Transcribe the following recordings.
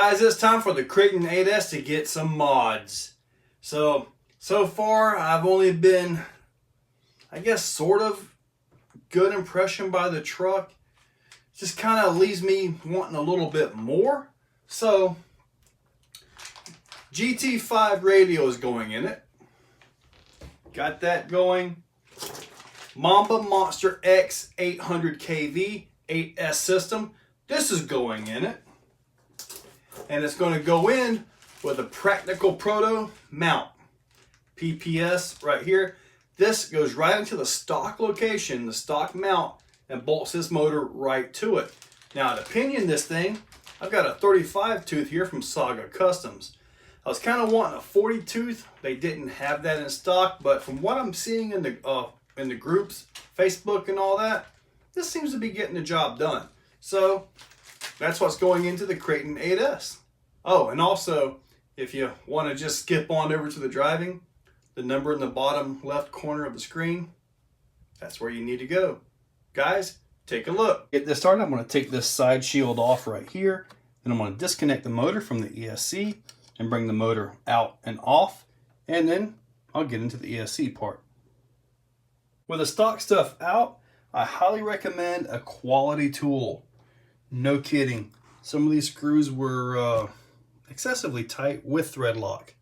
Guys, it's time for the Kraton 8S to get some mods. So far I've only been, I guess, sort of good impression by the truck. Just kind of leaves me wanting a little bit more. So GT5 radio is going in it. Got that going. Mamba Monster X 800 kV 8S system. This is going in it. And it's going to go in with a Practical Proto mount. PPS right here. This goes right into the stock location, the stock mount, and bolts this motor right to it. Now to pinion this thing, I've got a 35 tooth here from Saga Customs. I was kind of wanting a 40 tooth. They didn't have that in stock, but from what I'm seeing in the groups, Facebook and all that, this seems to be getting the job done. So that's what's going into the Kraton 8S. Oh, and also, if you want to just skip on over to the driving, the number in the bottom left corner of the screen, that's where you need to go. Guys, take a look. Get this started, I'm going to take this side shield off right here. Then I'm going to disconnect the motor from the ESC and bring the motor out and off. And then I'll get into the ESC part. With the stock stuff out, I highly recommend a quality tool. No kidding. Some of these screws were excessively tight with thread lock.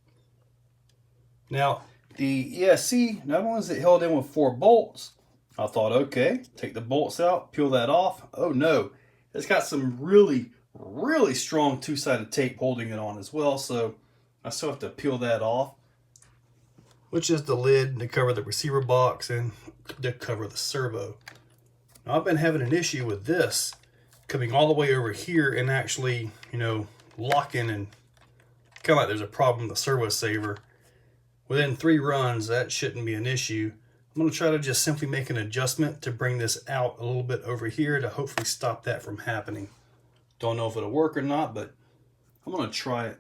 Now, the ESC, not only is it held in with 4 bolts, I thought, okay, take the bolts out, peel that off. Oh no, it's got some really, really strong two-sided tape holding it on as well, so I still have to peel that off, which is the lid to cover the receiver box and to cover the servo. Now, I've been having an issue with this coming all the way over here and actually, locking, and kind of like there's a problem with the servo saver. Within 3 runs, that shouldn't be an issue. I'm going to try to just simply make an adjustment to bring this out a little bit over here to hopefully stop that from happening. Don't know if it'll work or not, but I'm going to try it.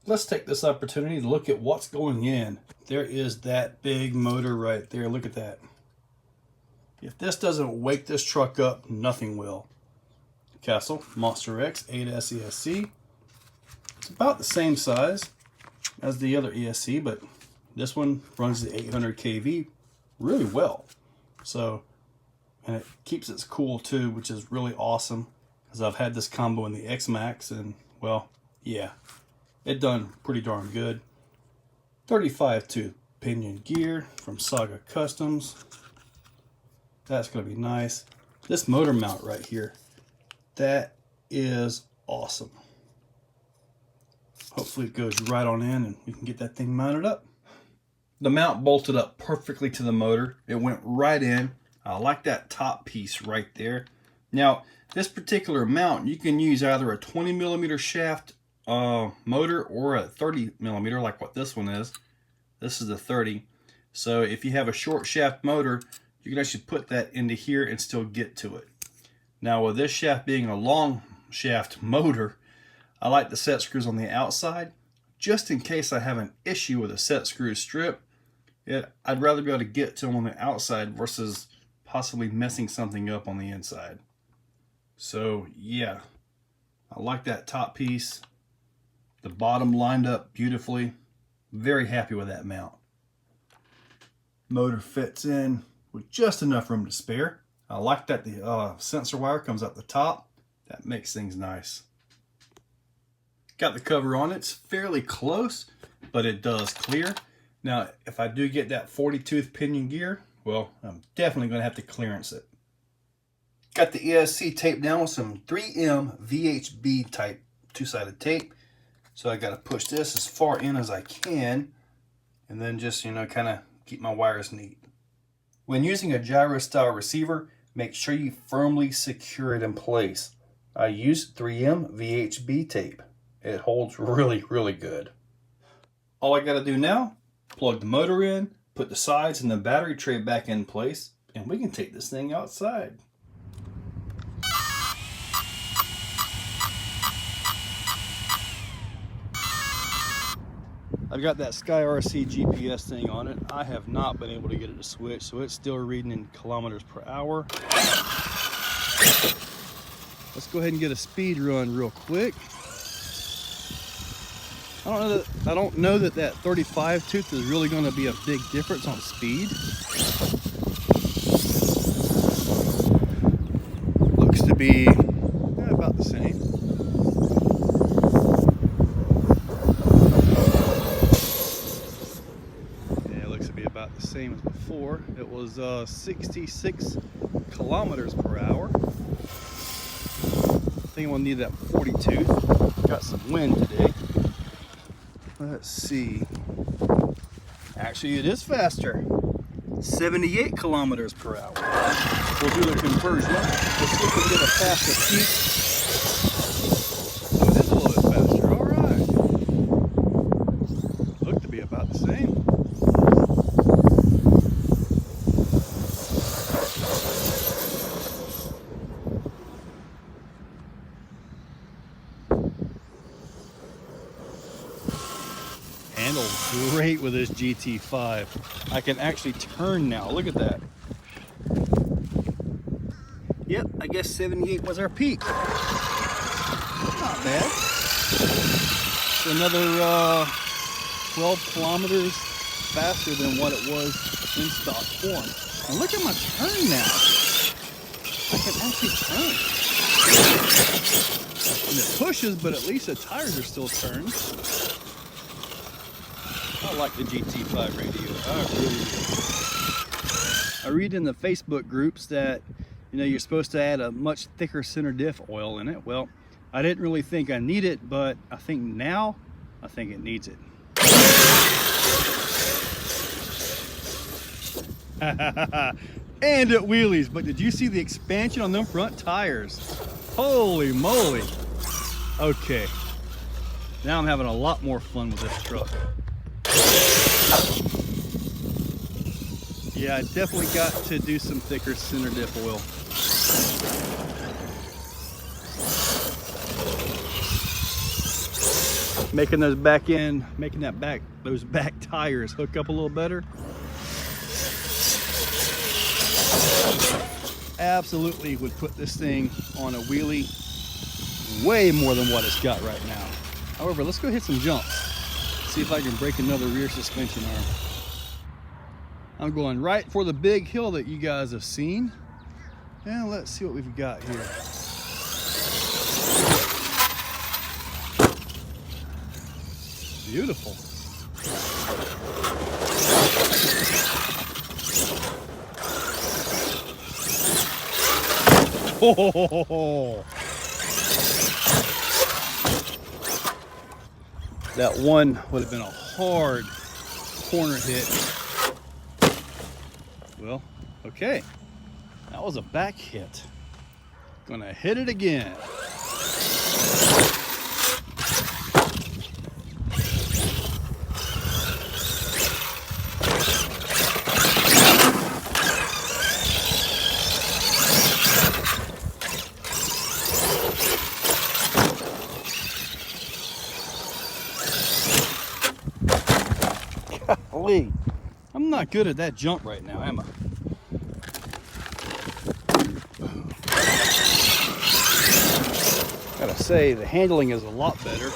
Let's take this opportunity to look at what's going in. There is that big motor right there. Look at that. If this doesn't wake this truck up, nothing will. Castle Monster X 8S ESC. It's about the same size as the other ESC, but this one runs the 800 kV really well. So, and it keeps it cool too, which is really awesome, because I've had this combo in the X-Max, and well, yeah, it done pretty darn good. 35 tooth pinion gear from Saga Customs. That's going to be nice. This motor mount right here, that is awesome. Hopefully it goes right on in and we can get that thing mounted up. The mount bolted up perfectly to the motor. It went right in. I like that top piece right there. Now, this particular mount, you can use either a 20 millimeter shaft motor or a 30 millimeter like what this one is. This is a 30. So if you have a short shaft motor, you can actually put that into here and still get to it. Now, with this shaft being a long shaft motor, I like the set screws on the outside, just in case I have an issue with a set screw strip. I'd rather be able to get to them on the outside versus possibly messing something up on the inside. So yeah, I like that top piece. The bottom lined up beautifully. Very happy with that mount. Motor fits in with just enough room to spare. I like that the sensor wire comes up the top. That makes things nice. Got the cover on it. It's fairly close, but it does clear. Now, if I do get that 40 tooth pinion gear, well, I'm definitely going to have to clearance it. Got the ESC taped down with some 3M VHB type two-sided tape. So I got to push this as far in as I can, and then just, kind of keep my wires neat. When using a gyro style receiver, make sure you firmly secure it in place. I use 3M VHB tape. It holds really, really good. All I got to do now, plug the motor in, put the sides and the battery tray back in place, and we can take this thing outside. I've got that Sky RC GPS thing on it. I have not been able to get it to switch, so it's still reading in kilometers per hour. Let's go ahead and get a speed run real quick. I don't know that that 35 tooth is really going to be a big difference on speed. Looks to be about the same. Yeah, it looks to be about the same as before. It was 66 kilometers per hour. I think we'll need that 40 tooth. Got some wind today. Let's see. Actually, it is faster. 78 kilometers per hour. We'll do the conversion. Let's see if we can get a faster peak. Oh, it is a little bit faster. All right. Look to be about the same. Handles great with this GT5. I can actually turn now. Look at that. Yep, I guess 78 was our peak. Not bad. So another 12 kilometers faster than what it was in stock form. And look at my turn now. I can actually turn. And it pushes, but at least the tires are still turned. I like the GT5 radio. I really do. I read in the Facebook groups that, you know, you're supposed to add a much thicker center diff oil in it. Well, I didn't really think I need it, but I think now, I think it needs it. And it wheelies, but did you see the expansion on them front tires? Holy moly. Okay, now I'm having a lot more fun with this truck. Yeah, I definitely got to do some thicker center diff oil. Making those those back tires hook up a little better. Absolutely would put this thing on a wheelie way more than what it's got right now. However, let's go hit some jumps. See if I can break another rear suspension arm. I'm going right for the big hill that you guys have seen. And let's see what we've got here. Beautiful. Oh, that one would have been a hard corner hit. Well, okay. That was a back hit. Gonna hit it again. Golly, I'm not good at that jump right now, am I? Gotta say, the handling is a lot better.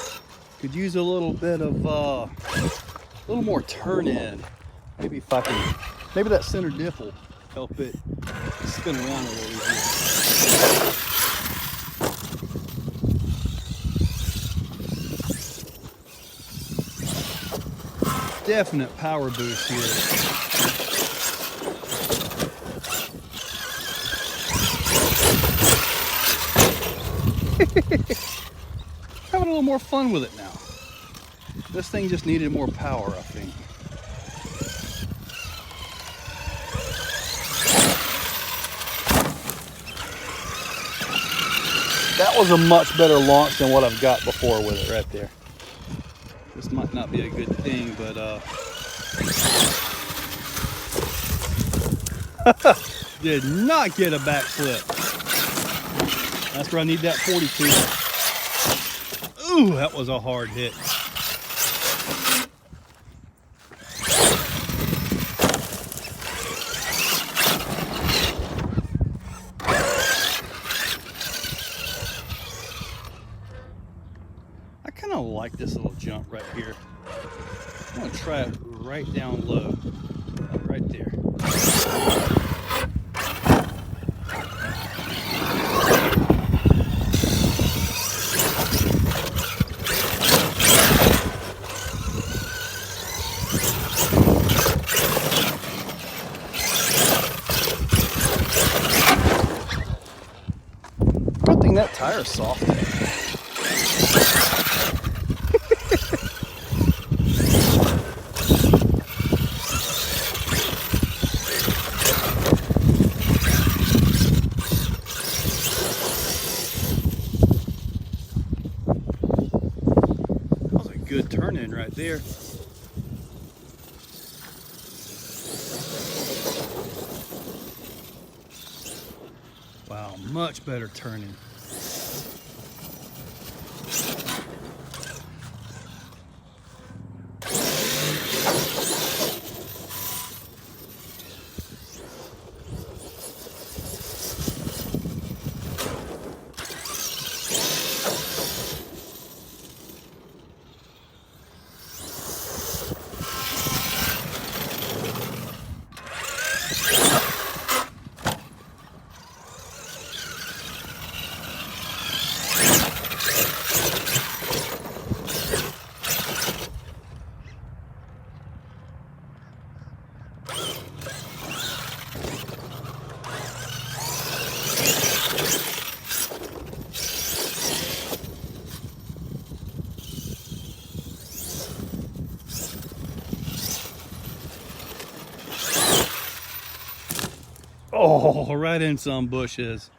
Could use a little bit of, a little more turn in. Maybe if I can, maybe that center diff will help it spin around a little easier. Definite power boost here. Having a little more fun with it now. This thing just needed more power, I think. That was a much better launch than what I've got before with it right there. This might not be a good thing, but did not get a backflip. That's where I need that 42. Ooh, that was a hard hit. I kind of like this little jump right here. I'm gonna try it right down low, right there. Good thing that tire's soft. That was a good turn in right there. Wow, much better turning. Oh, right in some bushes.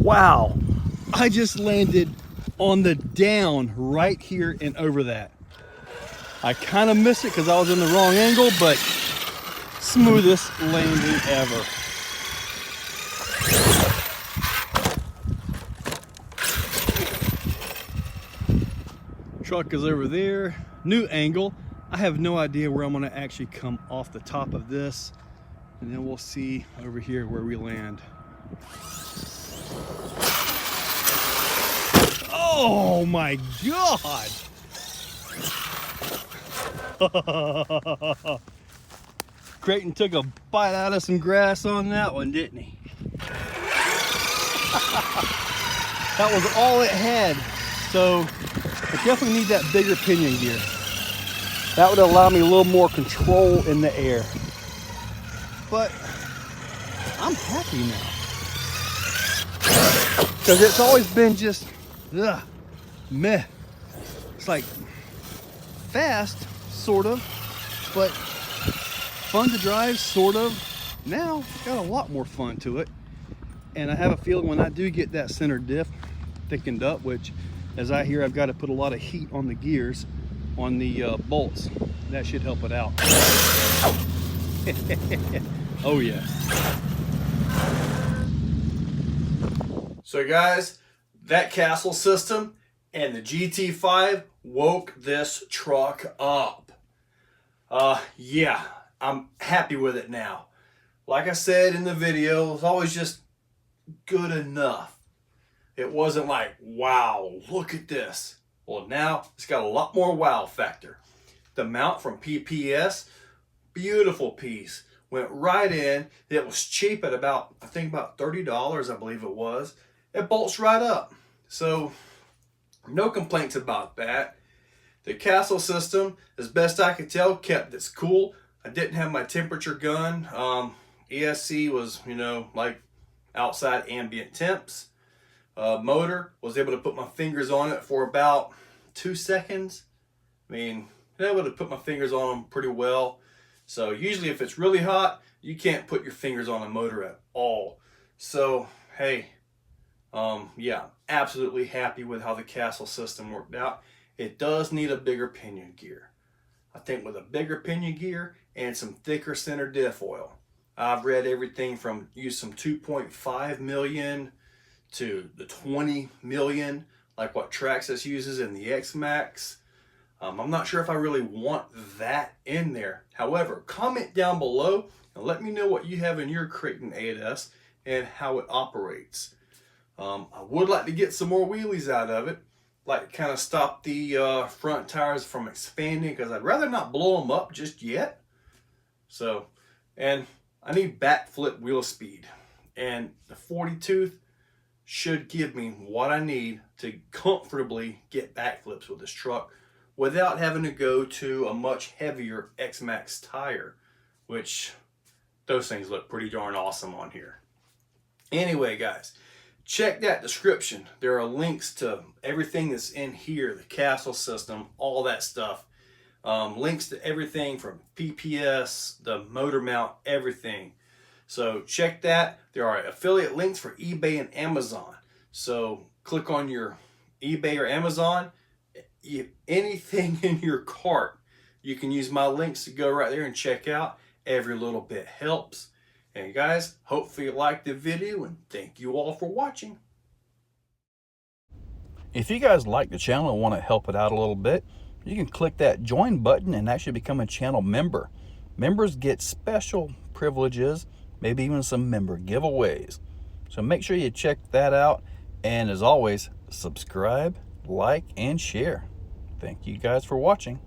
Wow, I just landed on the down right here and over that. I kind of missed it because I was in the wrong angle, but smoothest landing ever. Truck is over there, new angle. I have no idea where I'm gonna actually come off the top of this, and then we'll see over here where we land. Oh my God! Kraton took a bite out of some grass on that one, didn't he? That was all it had. So I definitely need that bigger pinion gear. That would allow me a little more control in the air. But I'm happy now. Because it's always been just meh. It's like fast, sort of, but fun to drive, sort of. Now got a lot more fun to it, and I have a feeling when I do get that center diff thickened up, which as I hear I've got to put a lot of heat on the gears, on the bolts, that should help it out. Oh yeah. So guys, that castle system and the GT5 woke this truck up. Yeah, I'm happy with it now. Like I said in the video, it was always just good enough. It wasn't like, wow, look at this. Well, now it's got a lot more wow factor. The mount from PPS, beautiful piece. Went right in. It was cheap at about, I think about $30, I believe it was. It bolts right up. So no complaints about that. The castle system, as best I could tell, kept its cool. I didn't have my temperature gun. ESC was, you know, like outside ambient temps. motor. Was able to put my fingers on it for about 2 seconds. I mean, I was able to put my fingers on them pretty well. So usually if it's really hot, you can't put your fingers on a motor at all. So, hey, yeah, absolutely happy with how the castle system worked out. It does need a bigger pinion gear. I think with a bigger pinion gear and some thicker center diff oil. I've read everything from use some 2.5 million to the 20 million, like what Traxxas uses in the X-Max. I'm not sure if I really want that in there. However, comment down below and let me know what you have in your Kraton 8S and how it operates. I would like to get some more wheelies out of it, like kind of stop the front tires from expanding, because I'd rather not blow them up just yet. So, and I need backflip wheel speed, and the 40 tooth should give me what I need to comfortably get backflips with this truck without having to go to a much heavier X-Max tire, which those things look pretty darn awesome on here. Anyway, guys, check that description. There are links to everything that's in here, the castle system, all that stuff. Links to everything from PPS, the motor mount, everything. So check that. There are affiliate links for eBay and Amazon. So click on your eBay or Amazon. If anything in your cart, you can use my links to go right there and check out. Every little bit helps. And guys, hopefully you liked the video, and thank you all for watching. If you guys like the channel and want to help it out a little bit, you can click that join button and actually become a channel member. Members get special privileges, maybe even some member giveaways. So make sure you check that out. And as always, subscribe, like, and share. Thank you guys for watching.